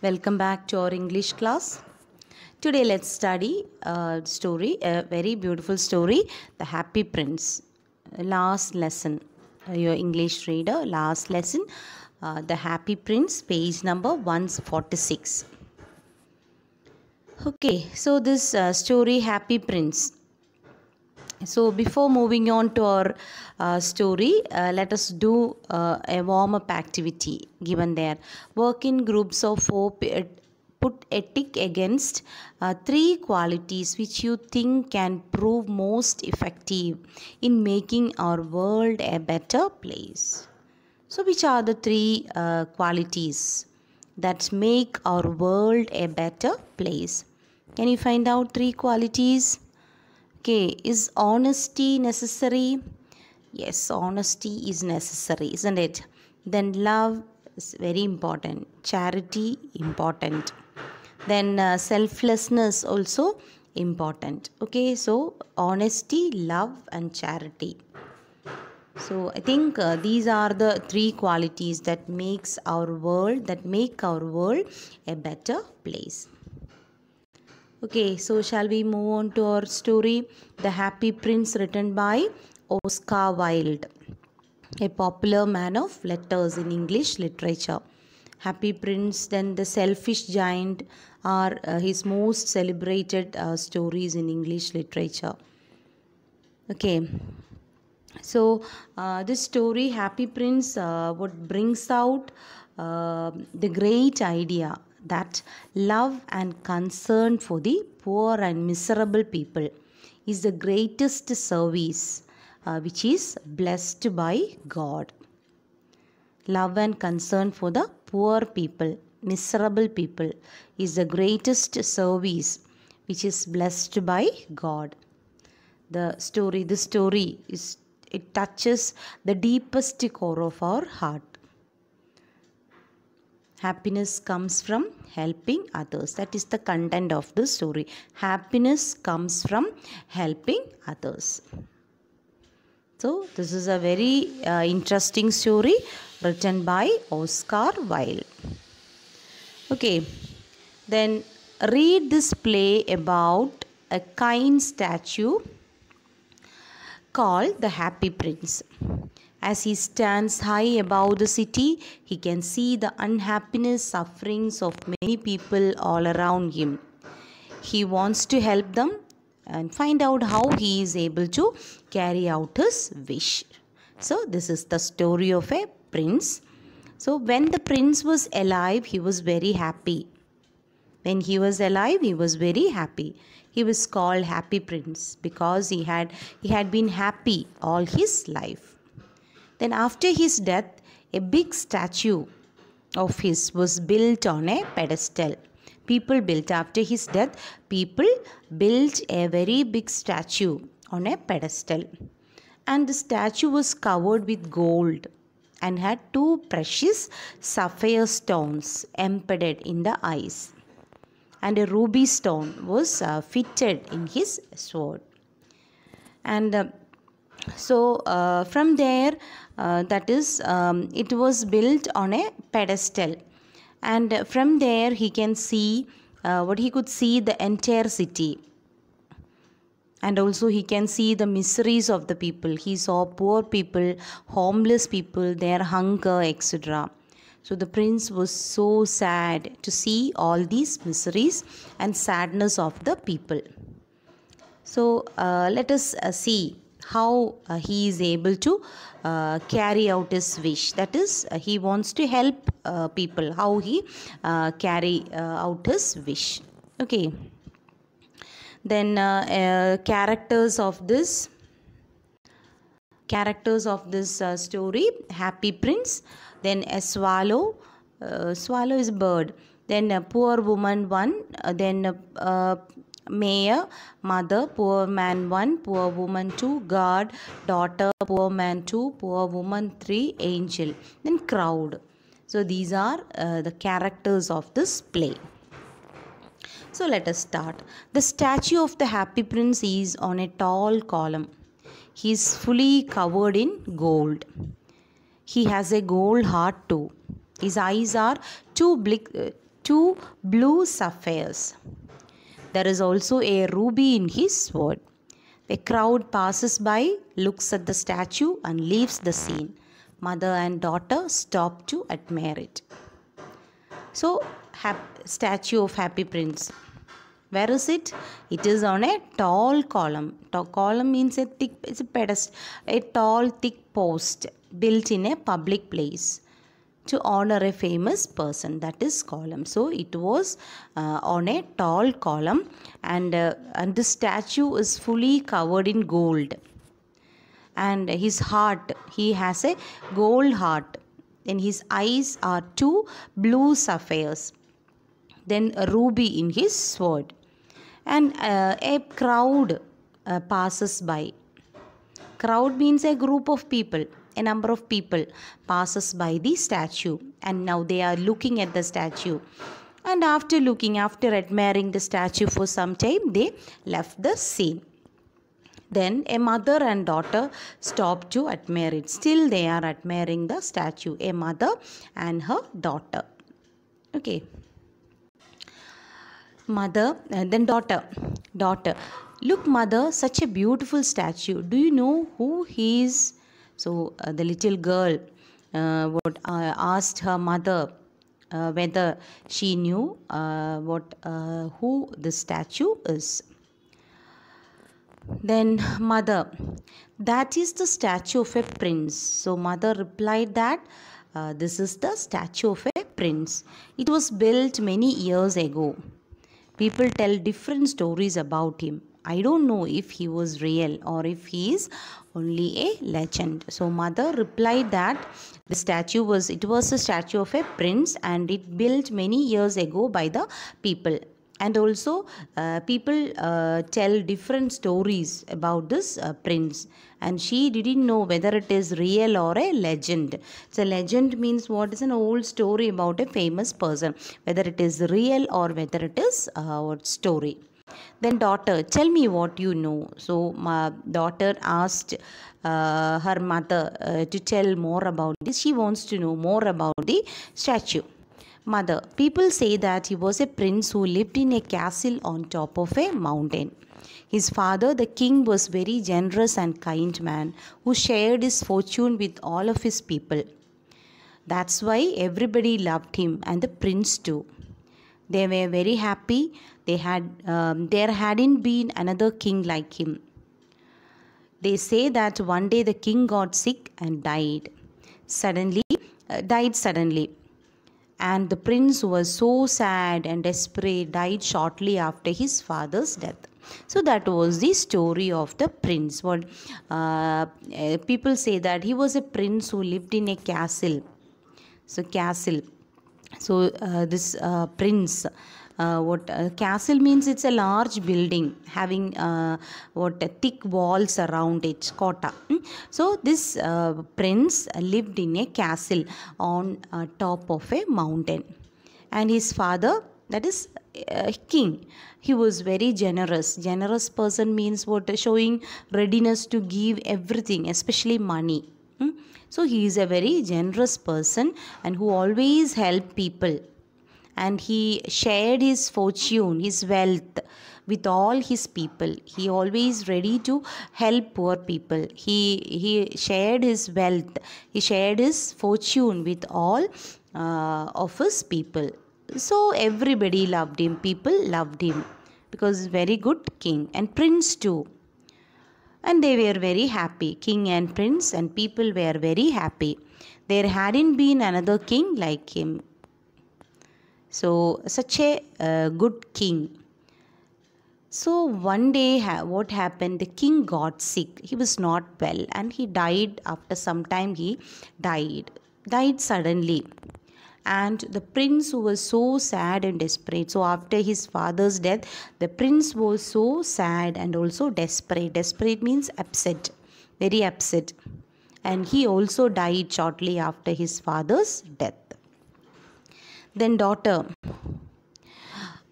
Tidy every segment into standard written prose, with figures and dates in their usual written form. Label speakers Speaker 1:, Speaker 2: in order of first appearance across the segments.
Speaker 1: Welcome back to our English class. Today let's study a story, a very beautiful story, The Happy Prince. Last lesson, your English reader, last lesson, The Happy Prince, page number 146. Okay, so this story, Happy Prince. So before moving on to our story, let us do a warm-up activity given there. Work in groups of four. Put a tick against three qualities which you think can prove most effective in making our world a better place. So which are the three qualities that make our world a better place? Can you find out three qualities? Okay, is honesty necessary? Yes, honesty is necessary, isn't it? Then love is very important. Charity, important. Then selflessness also important. Okay, so honesty, love and charity. So I think these are the three qualities that make our world a better place. Okay, so shall we move on to our story, The Happy Prince, written by Oscar Wilde, a popular man of letters in English literature. Happy Prince, then The Selfish Giant are his most celebrated stories in English literature. Okay, so this story, Happy Prince, what brings out the great idea that love and concern for the poor and miserable people is the greatest service which is blessed by God. Love and concern for the poor people, miserable people is the greatest service which is blessed by God. This story is, it touches the deepest core of our heart. Happiness comes from helping others. That is the content of the story. Happiness comes from helping others. So this is a very interesting story written by Oscar Wilde. Okay, then read this play about a kind statue called the Happy Prince. As he stands high above the city, he can see the unhappiness, sufferings of many people all around him. He wants to help them and find out how he is able to carry out his wish. So this is the story of a prince. So when the prince was alive, he was very happy. When he was alive, he was very happy. He was called Happy Prince because he had been happy all his life. Then after his death, a big statue of his was built on a pedestal. After his death, people built a very big statue on a pedestal. And the statue was covered with gold and had two precious sapphire stones embedded in the eyes. And a ruby stone was fitted in his sword. And so from there, it was built on a pedestal, and from there he can see he could see the entire city, and also he can see the miseries of the people. He saw poor people, homeless people, their hunger, etc. So the prince was so sad to see all these miseries and sadness of the people. So let us see how he is able to carry out his wish. That is, he wants to help people. How he carry out his wish. Okay. Then characters of this story, Happy Prince. Then a swallow. Swallow is a bird. Then a poor woman 1. Then mayor, mother, poor man 1, poor woman 2, guard, daughter, poor man 2, poor woman 3, angel. Then crowd. So these are the characters of this play. So let us start. The statue of the Happy Prince is on a tall column. He is fully covered in gold. He has a gold heart too. His eyes are two 2 blue sapphires. There is also a ruby in his sword. A crowd passes by, looks at the statue and leaves the scene. Mother and daughter stop to admire it. So, statue of Happy Prince. Where is it? It is on a tall column. Column means it's a pedestal, a tall thick post built in a public place to honor a famous person, that is column. So it was on a tall column, and the statue is fully covered in gold. And his heart, he has a gold heart. Then his eyes are 2 blue sapphires. Then a ruby in his sword. And a crowd passes by. Crowd means a group of people. A number of people passes by the statue, and now they are looking at the statue. And after admiring the statue for some time, they left the scene. Then a mother and daughter stop to admire it. Still they are admiring the statue. A mother and her daughter. Okay. Mother and then daughter. Look, mother, such a beautiful statue. Do you know who he is? So the little girl asked her mother whether she knew who the statue is. Then mother, that is the statue of a prince. So mother replied that this is the statue of a prince. It was built many years ago. People tell different stories about him. I don't know if he was real or if he is only a legend. So mother replied that the statue was a statue of a prince, and it built many years ago by the people. And also people tell different stories about this prince, and she didn't know whether it is real or a legend. So legend means what is an old story about a famous person, whether it is real or whether it is what story. Then daughter, tell me what you know. So my daughter asked her mother to tell more about this. She wants to know more about the statue. Mother, people say that he was a prince who lived in a castle on top of a mountain. His father, the king, was very generous and kind man who shared his fortune with all of his people. That's why everybody loved him, and the prince too. They were very happy. There hadn't been another king like him. They say that one day the king got sick and died suddenly. And the prince was so sad and desperate, died shortly after his father's death. So that was the story of the prince. What people say that he was a prince who lived in a castle. So castle. So this prince. Castle means it's a large building having thick walls around it, kota. So this prince lived in a castle on top of a mountain, and his father, that is king, he was very generous person means showing readiness to give everything, especially money. So he is a very generous person and who always help people. And he shared his fortune, his wealth with all his people. He always ready to help poor people. He shared his wealth. He shared his fortune with all of his people. So everybody loved him. People loved him because he's very good king, and prince too. And they were very happy. King and prince and people were very happy. There hadn't been another king like him. So such a good king. So one day what happened? The king got sick. He was not well and he died. After some time he died suddenly. And the prince was so sad and desperate. So after his father's death, the prince was so sad and also desperate. Desperate means upset, very upset. And he also died shortly after his father's death. Then daughter,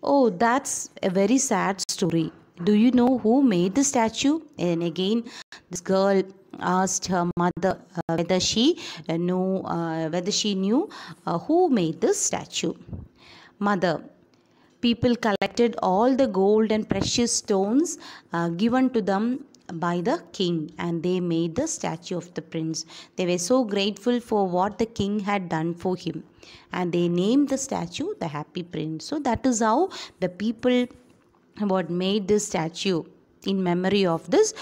Speaker 1: oh, that's a very sad story. Do you know who made the statue? And again, this girl asked her mother whether she knew who made the statue. Mother. People collected all the gold and precious stones given to them by the king, and they made the statue of the prince. They were so grateful for what the king had done for him, and they named the statue the Happy Prince. So that is how the people what made this statue in memory of this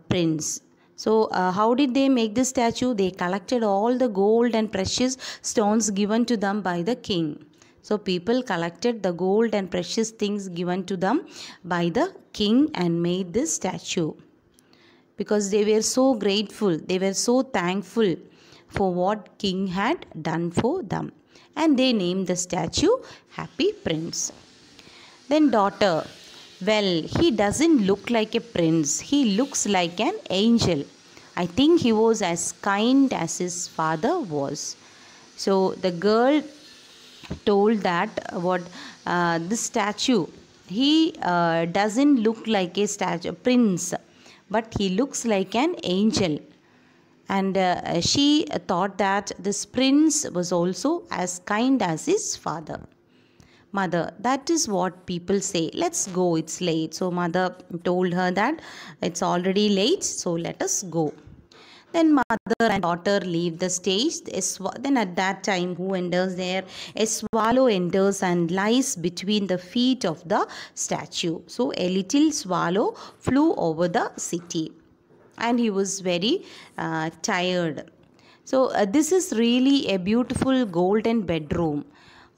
Speaker 1: prince. So how did they make this statue? They collected all the gold and precious stones given to them by the king. So people collected the gold and precious things given to them by the king and made this statue, because they were so grateful, they were so thankful for what king had done for them, and they named the statue Happy Prince. Then daughter. Well, he doesn't look like a prince. He looks like an angel. I think he was as kind as his father was. So the girl told that this statue, he doesn't look like a prince, but he looks like an angel. And she thought that this prince was also as kind as his father. Mother, that is what people say. Let's go, it's late. So mother told her that it's already late, so let us go. Then mother and daughter leave the stage. Then at that time, who enters there? A swallow enters and lies between the feet of the statue. So a little swallow flew over the city, and he was very tired. So this is really a beautiful golden bedroom.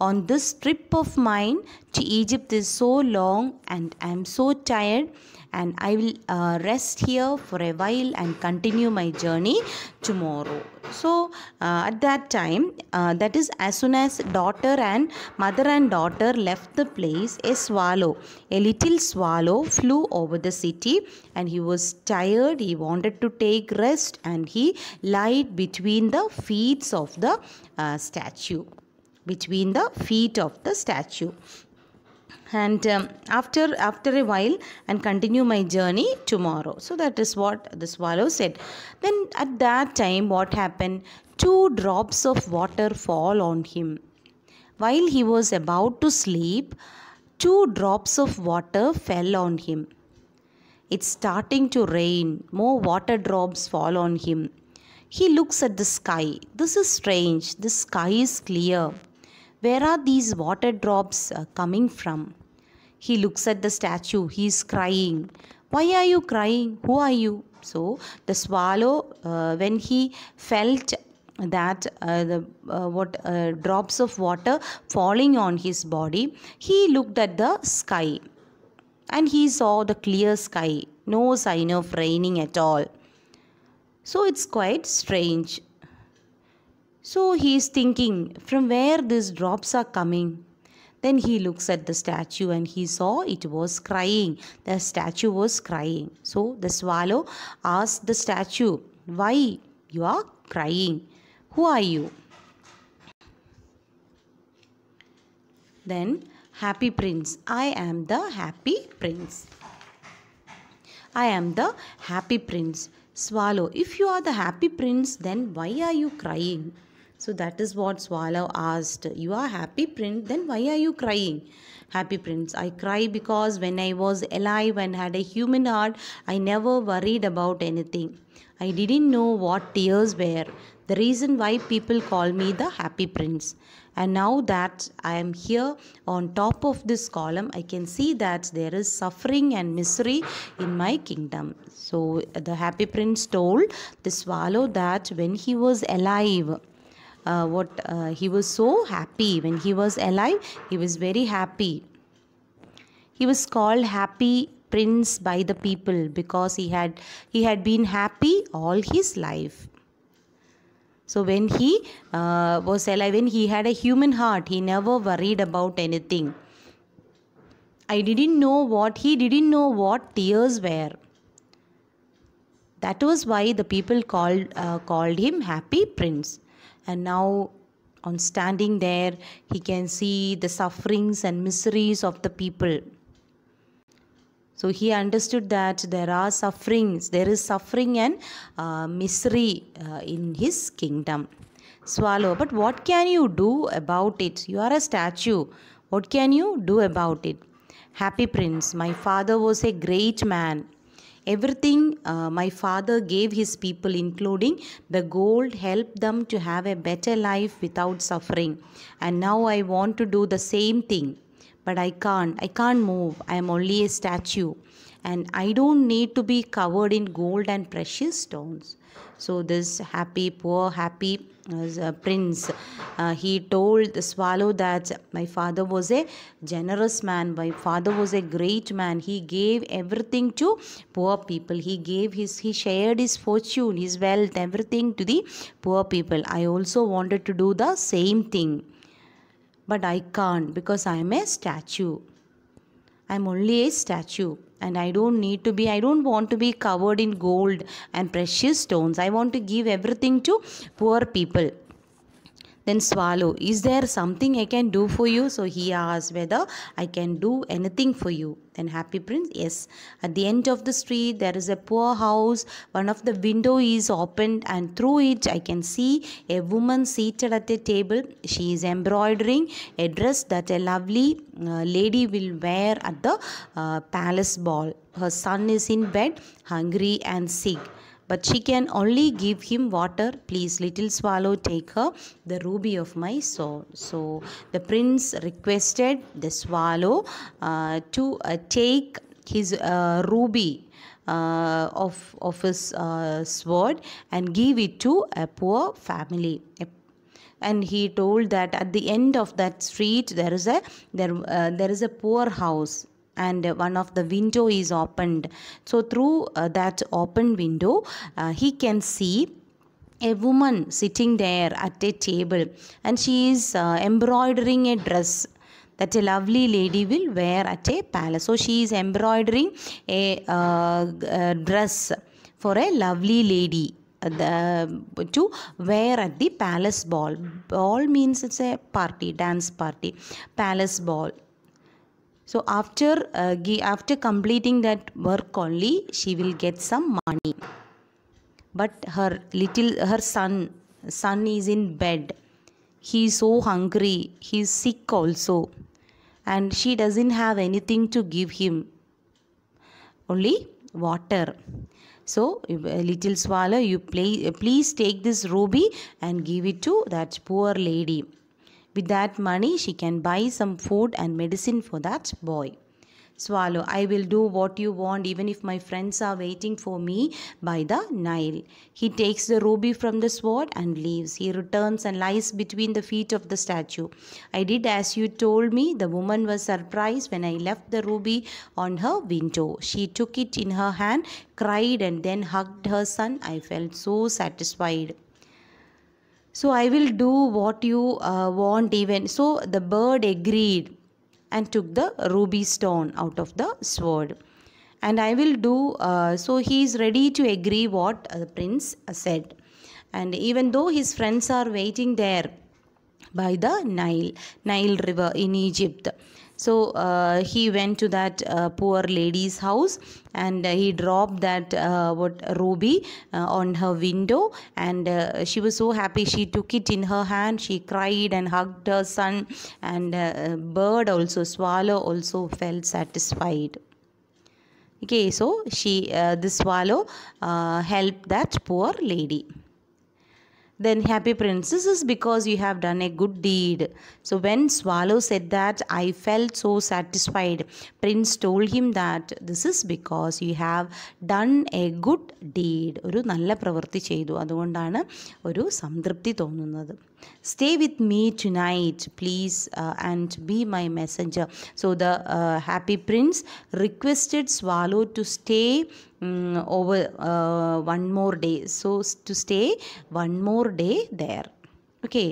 Speaker 1: On this trip of mine to Egypt is so long, and I am so tired, and I will rest here for a while and continue my journey tomorrow. So at that time, that is as soon as mother and daughter left the place, a little swallow flew over the city, and he was tired, he wanted to take rest, and he lied between the feet of the statue. Between the feet of the statue. And after a while, and continue my journey tomorrow. So that is what the swallow said. Then at that time, what happened? 2 drops of water fall on him. While he was about to sleep, 2 drops of water fell on him. It's starting to rain. More water drops fall on him. He looks at the sky. This is strange. The sky is clear. Where are these water drops coming from? He looks at the statue. He is crying. Why are you crying? Who are you? So the swallow, when he felt that drops of water falling on his body, he looked at the sky, and he saw the clear sky. No sign of raining at all. So it's quite strange. So he is thinking, from where these drops are coming? Then he looks at the statue, and he saw it was crying. The statue was crying. So the swallow asked the statue, why you are crying? Who are you? Then Happy Prince. I am the Happy Prince. I am the Happy Prince. Swallow, if you are the Happy Prince, then why are you crying? So that is what swallow asked. You are Happy Prince, then why are you crying? Happy Prince, I cry because when I was alive and had a human heart, I never worried about anything. I didn't know what tears were. The reason why people call me the Happy Prince. And now that I am here on top of this column, I can see that there is suffering and misery in my kingdom. So the Happy Prince told the swallow that when he was alive, he was so happy. When he was alive, he was very happy. He was called Happy Prince by the people because he had been happy all his life. So when he was alive, when he had a human heart, he never worried about anything. He didn't know what tears were. That was why the people called him Happy Prince. And now, on standing there, he can see the sufferings and miseries of the people. So he understood that there is suffering and misery in his kingdom. Swallow, but what can you do about it? You are a statue. What can you do about it? Happy Prince, my father was a great man. Everything my father gave his people, including the gold, helped them to have a better life without suffering. And now I want to do the same thing. But I can't. I can't move. I am only a statue. And I don't need to be covered in gold and precious stones. So this poor happy prince, he told the swallow that my father was a generous man. My father was a great man. He gave everything to poor people. He shared his fortune, his wealth, everything to the poor people. I also wanted to do the same thing, but I can't because I am a statue. I'm only a statue, and I don't want to be covered in gold and precious stones. I want to give everything to poor people. Then swallow, is there something I can do for you? So he asked whether I can do anything for you. Then happy prince, yes. At the end of the street there is a poor house. One of the window is opened, and through it I can see a woman seated at a table. She is embroidering a dress that a lovely lady will wear at the palace ball. Her son is in bed, hungry and sick, but she can only give him water. Please, little swallow, take her the ruby of my soul. So the prince requested the swallow to take his ruby of his sword and give it to a poor family. And he told that at the end of that street there is a poor house, and one of the window is opened. So through that open window he can see a woman sitting there at a table, and she is embroidering a dress that a lovely lady will wear at a palace. So she is embroidering a dress for a lovely lady to wear at the palace ball. Ball means it's a party, dance party, palace ball. So after completing that work only, she will get some money. But her son is in bed. He is so hungry. He is sick also, and she doesn't have anything to give him. Only water. So little swallow, please take this ruby and give it to that poor lady. With that money, she can buy some food and medicine for that boy. Swallow, I will do what you want even if my friends are waiting for me by the Nile. He takes the ruby from the sword and leaves. He returns and lies between the feet of the statue. I did as you told me. The woman was surprised when I left the ruby on her window. She took it in her hand, cried, and then hugged her son. I felt so satisfied. So I will do what you want even. So the bird agreed and took the ruby stone out of the sword. And I will do, so he is ready to agree what the prince said. And even though his friends are waiting there by the Nile river in Egypt. So he went to that poor lady's house, and he dropped that ruby on her window, and she was so happy. She took it in her hand. She cried and hugged her son, and bird also, swallow also felt satisfied. Okay, so the swallow helped that poor lady. Then happy prince, this is because you have done a good deed. So when swallow said that, I felt so satisfied. Prince told him that this is because you have done a good deed. ഒരു നല്ല പ്രവൃത്തി ചെയ്തു, അതുകൊണ്ടാണ് ഒരു സംതൃപ്തി തോന്നുന്നത്. Stay with me tonight, please, and be my messenger. So the happy prince requested swallow to stay over one more day. So to stay one more day there. Okay.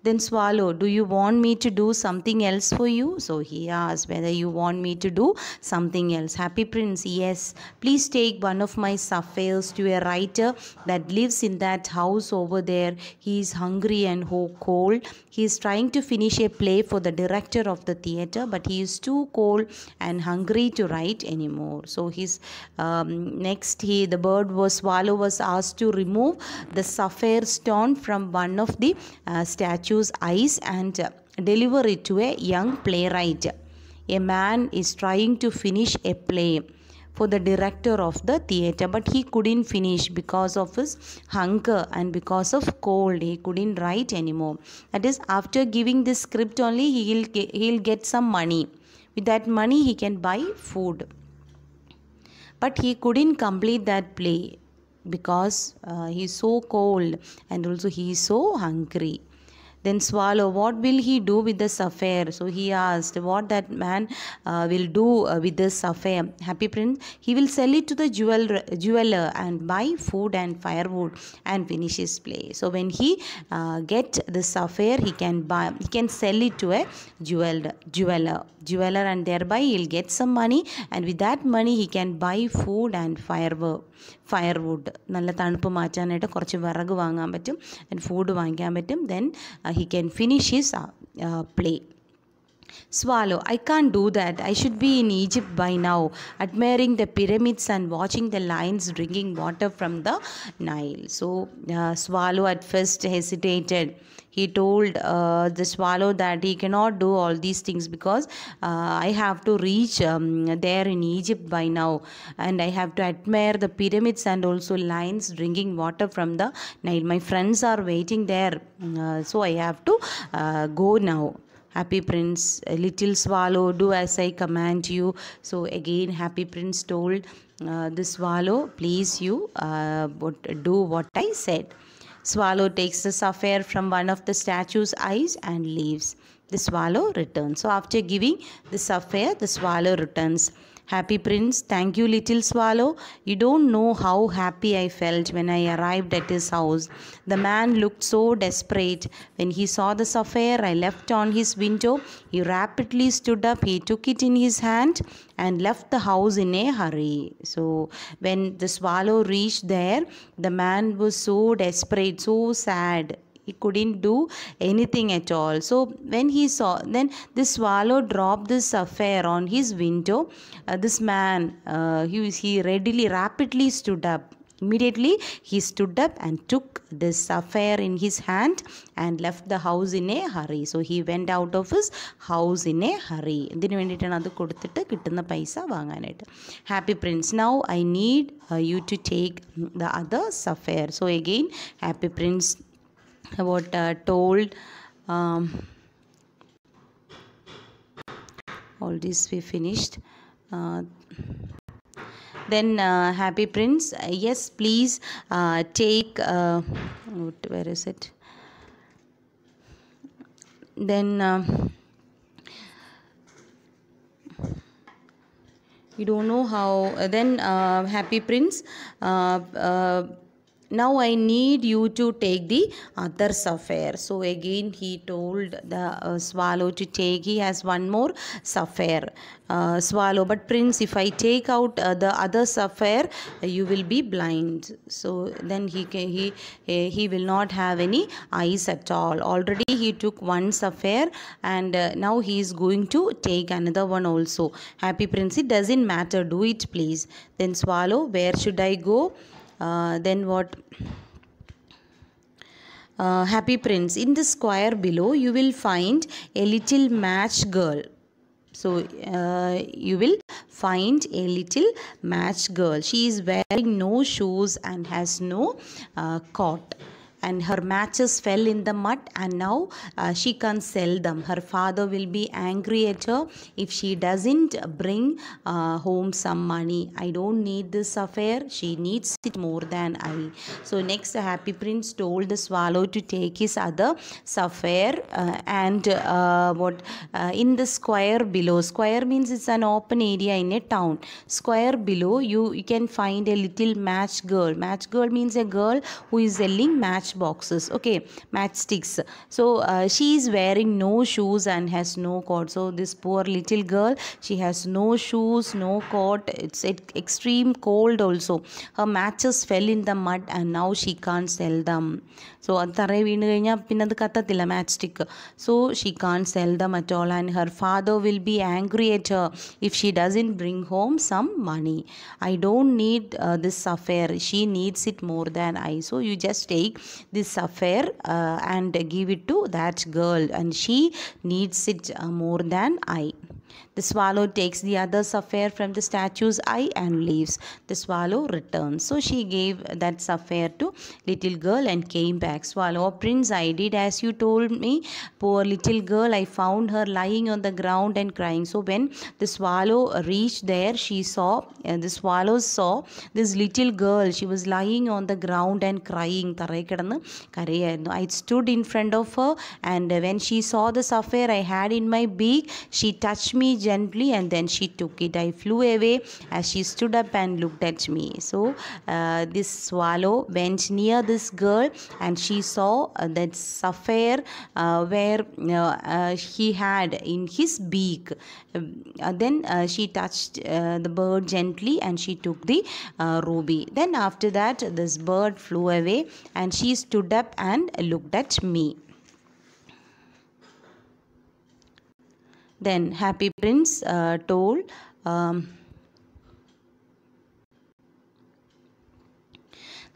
Speaker 1: Then swallow, do you want me to do something else for you? So he asked whether you want me to do something else. Happy prince, yes. Please take one of my sapphires to a writer that lives in that house over there. He is hungry and cold. He is trying to finish a play for the director of the theater, but he is too cold and hungry to write anymore. So his swallow was asked to remove the sapphire stone from one of the statues eyes, and deliver it to a young playwright. A man is trying to finish a play for the director of the theater, but he couldn't finish because of his hunger and because of cold. He couldn't write anymore. That is, after giving this script only, he'll get some money. With that money he can buy food, but he couldn't complete that play because he's so cold and also he is so hungry. Then Swallow, what will he do with the sapphire? So he asked what that man will do with this sapphire. Happy Prince, he will sell it to the jeweler and buy food and firewood and finish his play. So when he get the sapphire, he can sell it to a jeweler, and thereby he'll get some money, and with that money he can buy food and firewood. നല്ല തണുപ്പ് മാറ്റാനായിട്ട് കുറച്ച് വിറക് വാങ്ങാൻ പറ്റും, and food വാങ്ങിക്കാൻ പറ്റും. Then he can finish his play. Swallow, I can't do that. I should be in Egypt by now, admiring the pyramids and watching the lions drinking water from the Nile. So Swallow at first hesitated. He told the Swallow that he cannot do all these things because I have to reach there in Egypt by now, and I have to admire the pyramids and also lions drinking water from the Nile. My friends are waiting there, so I have to go now. Happy Prince, little Swallow, do as I command you. So again Happy Prince told the Swallow, please you do what I said. Swallow takes the sapphire from one of the statue's eyes and leaves. The Swallow returns. So after giving the sapphire, the Swallow returns. Happy Prince, thank you, little Swallow. You don't know how happy I felt when I arrived at his house. The man looked so desperate. When he saw the sapphire I left on his window, he rapidly stood up. He took it in his hand and left the house in a hurry. So when the Swallow reached there, the man was so desperate, so sad. He couldn't do anything at all. So when he saw, then the Swallow dropped this sapphire on his window. This man, he rapidly stood up. Immediately he stood up and took this sapphire in his hand and left the house in a hurry. So he went out of his house in a hurry. ഇതിനു വേണ്ടിയിട്ടാണ് അത് കൊടുത്തിട്ട് കിട്ടുന്ന പൈസ വാങ്ങാനായിട്ട്. Happy Prince, now I need you to take the other sapphire. So again Happy Prince told all this we finished. Then Happy Prince, yes please take where is it? Then you don't know how. Then Happy Prince, now I need you to take the other sapphire. So again he told the Swallow to take. He has one more sapphire. Swallow, but Prince, if I take out the other sapphire, you will be blind. So then he will not have any eyes at all. Already he took one sapphire, and now he is going to take another one also. Happy Prince, it doesn't matter, do it please. Then Swallow, where should I go? Then what? Happy Prince, in the square below you will find a little match girl. So you will find a little match girl. She is wearing no shoes and has no coat, and her matches fell in the mud, and now she can't sell them. Her father will be angry at her if she doesn't bring home some money. I don't need this affair, she needs it more than I. So next Happy Prince told the Swallow to take his other sapphire and in the square below. Square means it's an open area in a town. Square below you can find a little match girl. Match girl means a girl who is selling match boxes, okay, matchsticks. So she is wearing no shoes and has no coat. So this poor little girl, she has no shoes, no coat. It's extreme cold also. Her matches fell in the mud and now she can't sell them. So അത് തറയിൽ വീണ് കഴിഞ്ഞാൽ പിന്നെ അത് കത്തത്തില്ല matchstick. So she can't sell them at all, and her father will be angry at her if she doesn't bring home some money. I don't need this affair, she needs it more than I. So you just take this affair and give it to that girl, and she needs it more than I. The swallow takes the other sapphire from the statue's eye and leaves. The swallow returns. So she gave that sapphire to little girl and came back. Swallow, Prince, I did as you told me. Poor little girl, I found her lying on the ground and crying. So when the swallow reached there, the swallow saw this little girl. She was lying on the ground and crying. I stood in front of her, and when she saw the sapphire I had in my beak, she touched me gently and then she took it. I flew away as she stood up and looked at me. So this swallow went near this girl and she saw that sapphire where he had in his beak. Then she touched the bird gently and she took the ruby. Then after that this bird flew away and she stood up and looked at me. Then Happy Prince told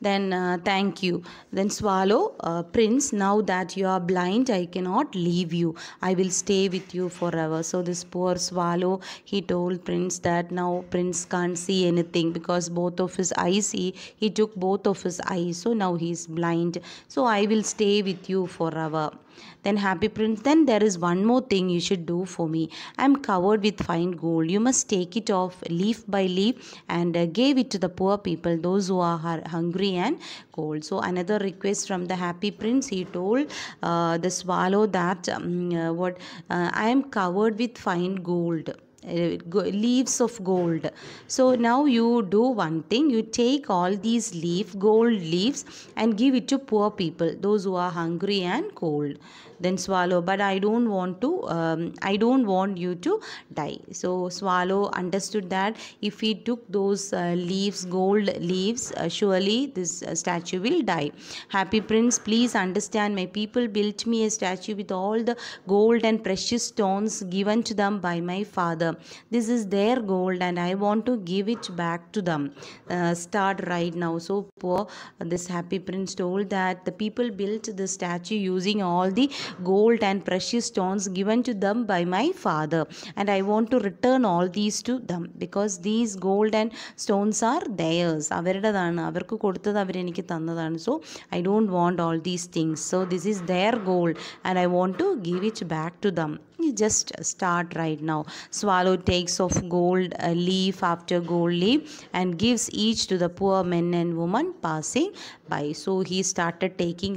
Speaker 1: thank you. Then Swallow, Prince, now that you are blind, I cannot leave you. I will stay with you forever. So this poor Swallow, he told Prince that now Prince can't see anything because both of his eyes, he took both of his eyes. So now he is blind. So I will stay with you forever. Then Happy Prince, then there is one more thing you should do for me. I am covered with fine gold. You must take it off leaf by leaf and give it to the poor people, those who are hungry and cold. So another request from the Happy Prince, he told the swallow that I am covered with fine gold. Leaves of gold. So now you do one thing, you take all these gold leaves and give it to poor people, those who are hungry and cold. Then Swallow, but I don't want you to die. So Swallow understood that if he took those gold leaves, surely this statue will die. Happy Prince, please understand, my people built me a statue with all the gold and precious stones given to them by my father. This is their gold and I want to give it back to them. Start right now. So this Happy Prince told that the people built the statue using all the gold and precious stones given to them by my father, and I want to return all these to them because these gold and stones are theirs. Avarku koduthathu avaru enikku thannadanu. So I don't want all these things. So this is their gold and I want to give it back to them. You just start right now. Swallow takes off gold leaf after gold leaf and gives each to the poor men and women passing by. So he started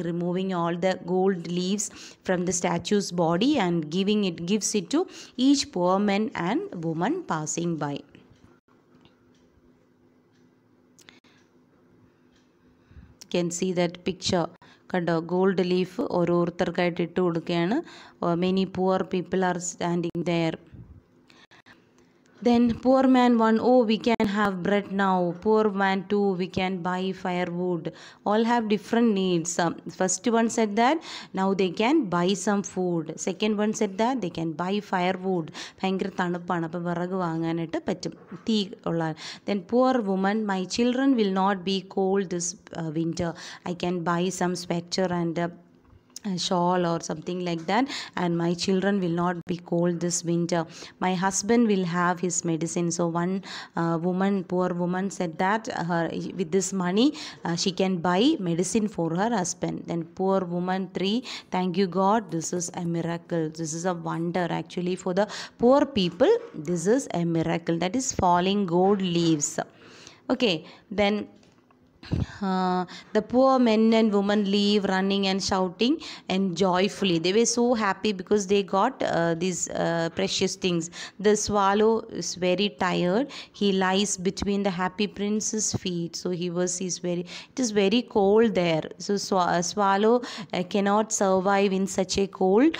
Speaker 1: removing all the gold leaves from the statue's body and gives it to each poor man and woman passing by. You can see that picture. കണ്ടോ, gold leaf ഓരോരുത്തർക്കായിട്ട് ഇട്ട് കൊടുക്കുകയാണ്. Many poor people are standing there. Then poor man 1, oh, we can have bread now. Poor man 2, we can buy firewood. All have different needs. First one said that now they can buy some food. Second one said that they can buy firewood. ഭയങ്കര തണുപ്പാണ്, അപ്പോൾ വിറക് വാങ്ങാനായിട്ട് പറ്റും, തീ ഉള്ള. Then poor woman, my children will not be cold this winter. I can buy some sweater and a shawl or something like that, and my children will not be cold this winter. My husband will have his medicine. So one poor woman said that with this money she can buy medicine for her husband. Then poor woman 3, thank you God, this is a miracle, this is a wonder actually for the poor people. This is a miracle, that is falling gold leaves. Okay, then the poor men and women leave running and shouting and joyfully. They were so happy because they got these precious things. The swallow is very tired. He lies between the Happy Prince's feet. So it is very cold there. So swallow cannot survive in such a cold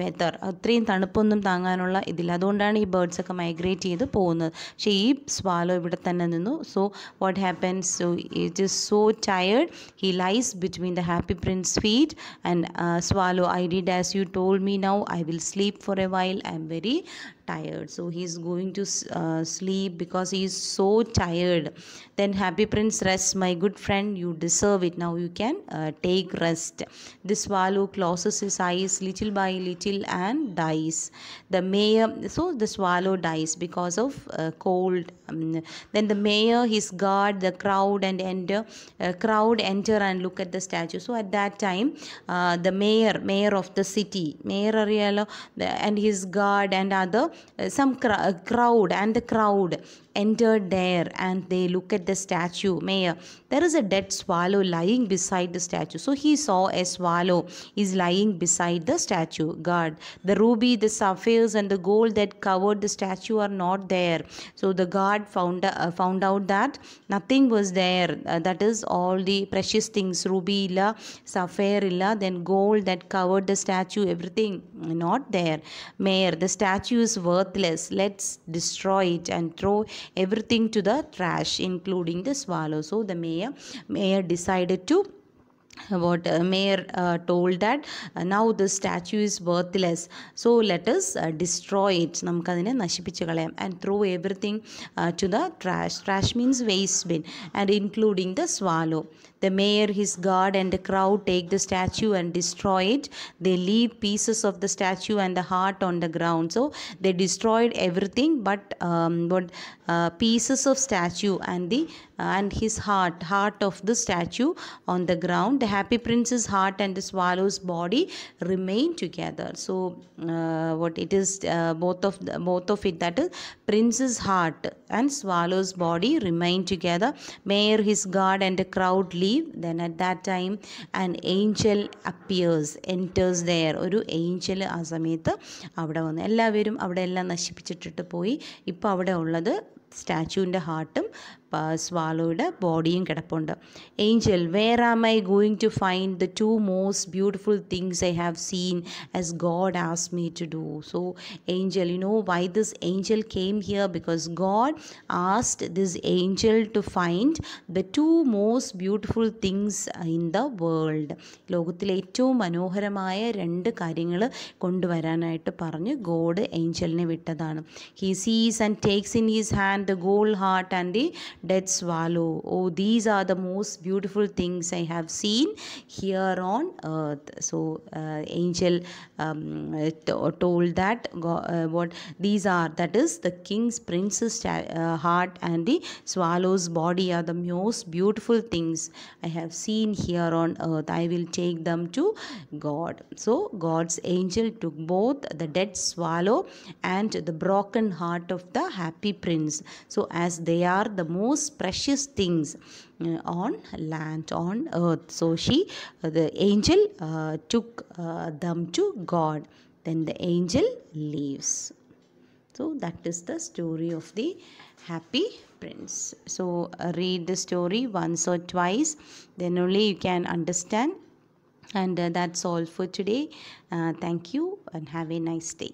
Speaker 1: weather. അത്രയും തണുപ്പൊന്നും താങ്ങാനുള്ള ഇതില്ല. അതുകൊണ്ടാണ് ഈ birds ഒക്കെ migrate ചെയ്ത് പോകുന്നത്. പക്ഷേ ഈ swallow ഇവിടെ തന്നെ നിന്നു. So what happens? So it is so tired. He lies between the Happy Prince's feet and Swallow, I did as you told me, now I will sleep for a while. I am very tired. So he's going to sleep because he is so tired. Then Happy Prince rests, my good friend, you deserve it. Now you can take rest. The swallow closes his eyes little by little and dies. The mayor, so the swallow dies because of cold. Then the mayor, his guard, the crowd and enter and look at the statue. So at that time, the mayor of the city, mayor അറിയാലോ, and his guard and other crowd, and the crowd entered there, and they look at the statue. Mayor, there is a dead swallow lying beside the statue. So he saw a swallow is lying beside the statue. Guard, the ruby, the sapphires and the gold that covered the statue are not there. So the guard found out that nothing was there. That is all the precious things, ruby illa, sapphire illa, then gold that covered the statue, everything not there. Mayor, the statue is worthless, let's destroy it and throw everything to the trash, including the swallow. So the mayor decided to mayor told that now the statue is worthless, so let us destroy it, നമുക്കതിനെ നശിപ്പിച്ച് കളയാം, and throw everything to the trash means waste bin, and including the swallow. The mayor, his guard and the crowd take the statue and destroy it. They leave pieces of the statue and the heart on the ground. So they destroyed everything but pieces of statue and his heart of the statue on the ground. The Happy Prince's heart and the swallow's body remain together. So what it is, both of it, that is prince's heart and swallow's body remain together. Mayor, his guard and the crowd leave. Then at that time an angel enters there. ഒരു Angel ആ സമയത്ത് അവിടെ വന്ന് എല്ലാവരും അവിടെ എല്ലാം നശിപ്പിച്ചിട്ടിട്ട് പോയി. ഇപ്പോൾ അവിടെ ഉള്ളത് സ്റ്റാച്യൂവിൻ്റെ ഹാർട്ടും swallowed ബോഡിയും കിടപ്പുണ്ട്. Angel, where am I going to find the two most beautiful things I have seen as God asked me to do? So angel, you know why this angel came here? Because God asked this angel to find the two most beautiful things in the world. ലോകത്തിലെ ഏറ്റവും മനോഹരമായ രണ്ട് കാര്യങ്ങൾ കൊണ്ടുവരാനായിട്ട് പറഞ്ഞ് God ഏഞ്ചലിനെ വിട്ടതാണ്. He sees and takes in his hand the gold heart and the dead swallow. Oh, these are the most beautiful things I have seen here on earth. So angel told that what these are, that is the king's prince's heart and the swallow's body are the most beautiful things I have seen here on earth. I will take them to God. So God's angel took both the dead swallow and the broken heart of the Happy Prince, so as they are the most precious things on land, on earth. So the angel took them to God. Then the angel leaves. So that is the story of the Happy Prince. So read the story once or twice, then only you can understand. And that's all for today. Thank you and have a nice day.